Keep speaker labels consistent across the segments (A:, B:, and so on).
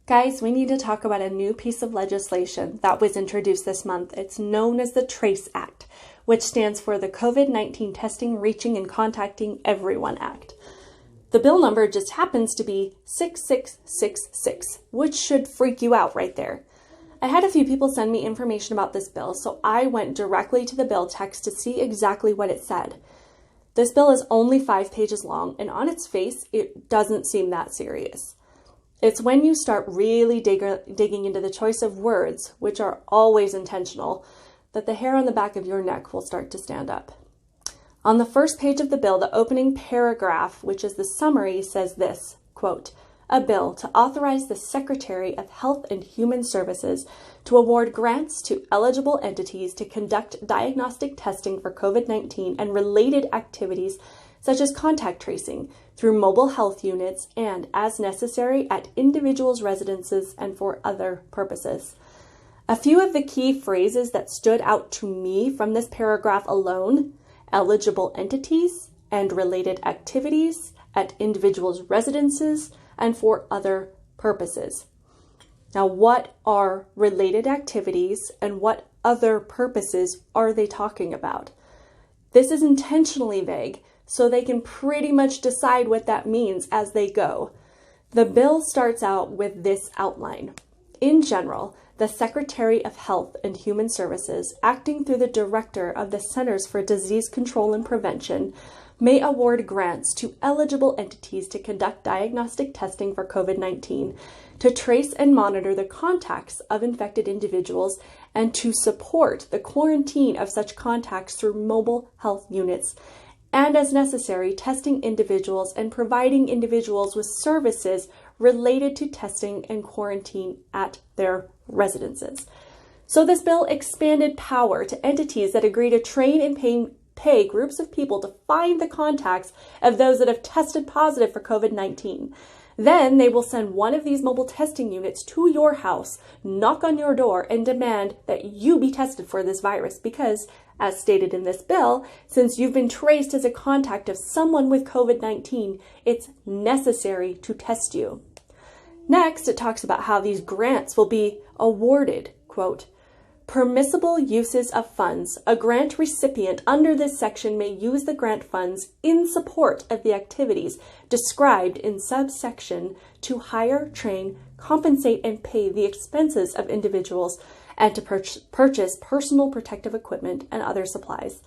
A: Guys, we need to talk about a new piece of legislation that was introduced this month. It's known as the TRACE Act, which stands for the COVID-19 Testing, Reaching, and Contacting Everyone Act. The bill number just happens to be 6666, which should freak you out right there. I had a few people send me information about this bill, so I went directly to the bill text to see exactly what it said. This bill is only 5 pages long, and on its face, it doesn't seem that serious. It's when you start really digging into the choice of words, which are always intentional, that the hair on the back of your neck will start to stand up. On the first page of the bill, the opening paragraph, which is the summary, says this, quote, "A bill to authorize the Secretary of Health and Human Services to award grants to eligible entities to conduct diagnostic testing for COVID-19 and related activities such as contact tracing through mobile health units and, as necessary, at individuals' residences and for other purposes." A few of the key phrases that stood out to me from this paragraph alone: eligible entities and related activities at individuals' residences and for other purposes. Now, what are related activities and what other purposes are they talking about? This is intentionally vague, so they can pretty much decide what that means as they go. The bill starts out with this outline. In general, the Secretary of Health and Human Services, acting through the Director of the Centers for Disease Control and Prevention, may award grants to eligible entities to conduct diagnostic testing for COVID-19, to trace and monitor the contacts of infected individuals, and to support the quarantine of such contacts through mobile health units, and as necessary, testing individuals and providing individuals with services related to testing and quarantine at their residences. So this bill expanded power to entities that agree to train and pay groups of people to find the contacts of those that have tested positive for COVID-19. Then they will send one of these mobile testing units to your house, knock on your door, and demand that you be tested for this virus because, as stated in this bill, since you've been traced as a contact of someone with COVID-19, it's necessary to test you. Next, it talks about how these grants will be awarded, quote, "Permissible uses of funds. A grant recipient under this section may use the grant funds in support of the activities described in subsection to hire, train, compensate, and pay the expenses of individuals and to purchase personal protective equipment and other supplies.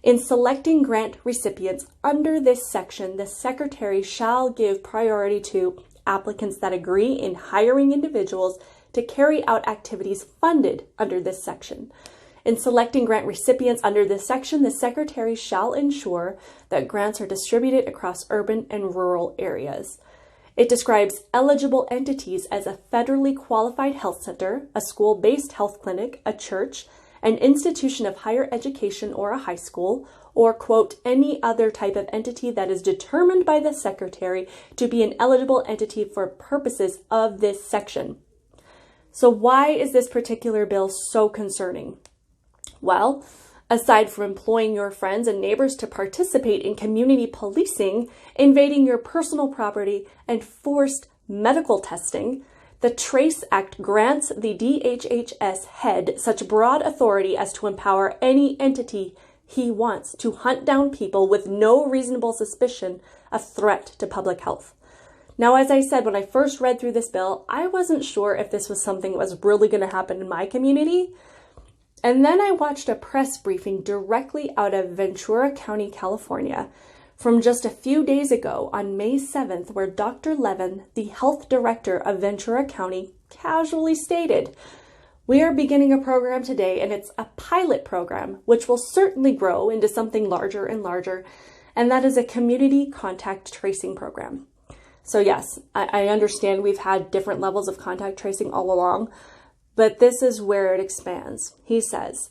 A: In selecting grant recipients under this section, the Secretary shall give priority to applicants that agree in hiring individuals to carry out activities funded under this section. In selecting grant recipients under this section, the Secretary shall ensure that grants are distributed across urban and rural areas." It describes eligible entities as a federally qualified health center, a school-based health clinic, a church, an institution of higher education or a high school, or, quote, "any other type of entity that is determined by the Secretary to be an eligible entity for purposes of this section." So why is this particular bill so concerning? Well, aside from employing your friends and neighbors to participate in community policing, invading your personal property, and forced medical testing, the TRACE Act grants the DHHS head such broad authority as to empower any entity he wants to hunt down people with no reasonable suspicion of threat to public health. Now, as I said, when I first read through this bill, I wasn't sure if this was something that was really going to happen in my community. And then I watched a press briefing directly out of Ventura County, California, from just a few days ago on May 7th, where Dr. Levin, the health director of Ventura County, casually stated, "We are beginning a program today, and it's a pilot program, which will certainly grow into something larger and larger, and that is a community contact tracing program." So yes, I understand we've had different levels of contact tracing all along, but this is where it expands. He says,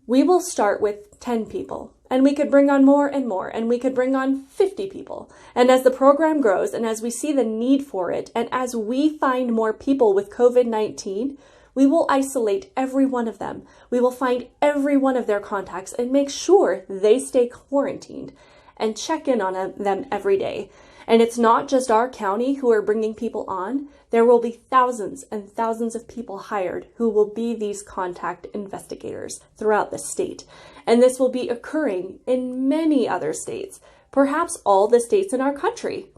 A: "We will start with 10 people, and we could bring on more, and we could bring on 50 people. And as the program grows, and as we see the need for it, and as we find more people with COVID-19, we will isolate every one of them. We will find every one of their contacts and make sure they stay quarantined and check in on them every day. And it's not just our county who are bringing people on. There will be thousands and thousands of people hired who will be these contact investigators throughout the state. And this will be occurring in many other states, perhaps all the states in our country.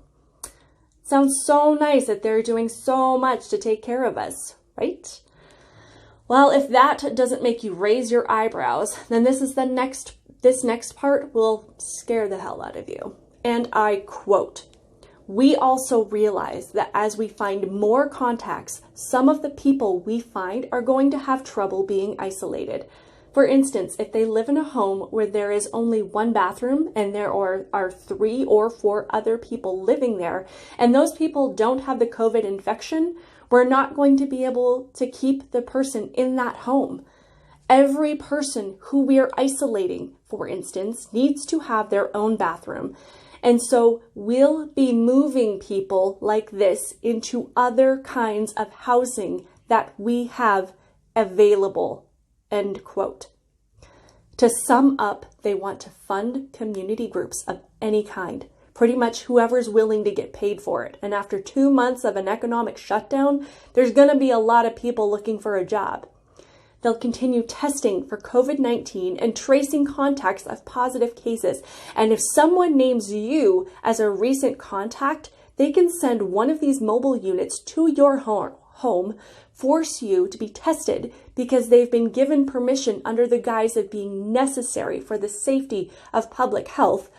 A: Sounds so nice that they're doing so much to take care of us, right? Well, if that doesn't make you raise your eyebrows, then this next part will scare the hell out of you. And I quote, "We also realize that as we find more contacts, some of the people we find are going to have trouble being isolated. For instance, if they live in a home where there is only one bathroom and there are 3 or 4 other people living there, and those people don't have the COVID infection, we're not going to be able to keep the person in that home. Every person who we are isolating, for instance, needs to have their own bathroom. And so we'll be moving people like this into other kinds of housing that we have available." End quote. To sum up, they want to fund community groups of any kind, pretty much whoever's willing to get paid for it. And after 2 months of an economic shutdown, there's going to be a lot of people looking for a job. They'll continue testing for COVID-19 and tracing contacts of positive cases. And if someone names you as a recent contact, they can send one of these mobile units to your home, force you to be tested because they've been given permission under the guise of being necessary for the safety of public health.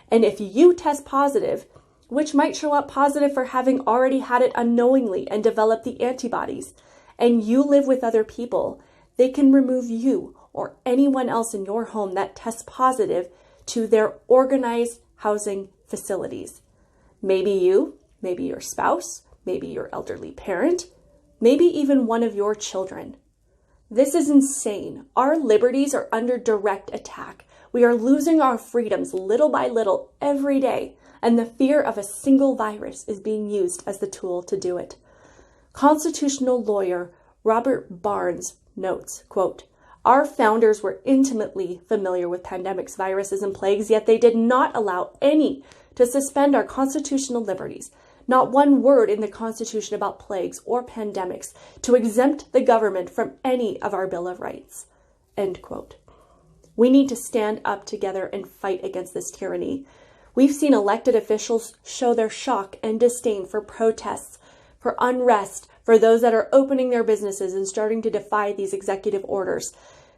A: And if you test positive, which might show up positive for having already had it unknowingly and developed the antibodies, and you live with other people, they can remove you or anyone else in your home that tests positive to their organized housing facilities. Maybe you, maybe your spouse, maybe your elderly parent, maybe even one of your children. This is insane. Our liberties are under direct attack. We are losing our freedoms little by little every day, and the fear of a single virus is being used as the tool to do it. Constitutional lawyer Robert Barnes notes, quote, "Our founders were intimately familiar with pandemics, viruses, and plagues, yet they did not allow any to suspend our constitutional liberties. Not one word in the Constitution about plagues or pandemics to exempt the government from any of our Bill of Rights." End quote. We need to stand up together and fight against this tyranny. We've seen elected officials show their shock and disdain for protests, for unrest, for those that are opening their businesses and starting to defy these executive orders.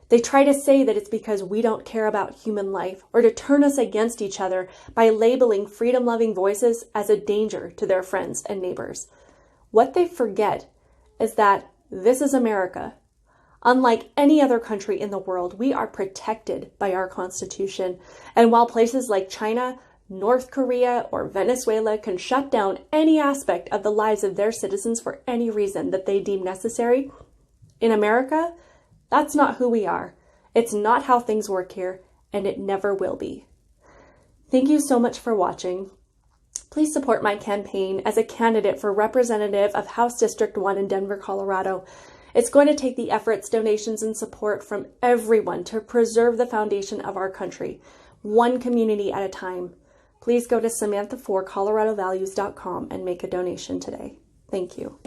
A: They try to say that it's because we don't care about human life, or to turn us against each other by labeling freedom-loving voices as a danger to their friends and neighbors. What they forget is that this is America. Unlike any other country in the world, we are protected by our Constitution. And while places like China, North Korea, or Venezuela can shut down any aspect of the lives of their citizens for any reason that they deem necessary, in America, that's not who we are. It's not how things work here, and it never will be. Thank you so much for watching. Please support my campaign as a candidate for representative of House District 1 in Denver, Colorado. It's going to take the efforts, donations, and support from everyone to preserve the foundation of our country, one community at a time. Please go to Samantha4ColoradoValues.com and make a donation today. Thank you.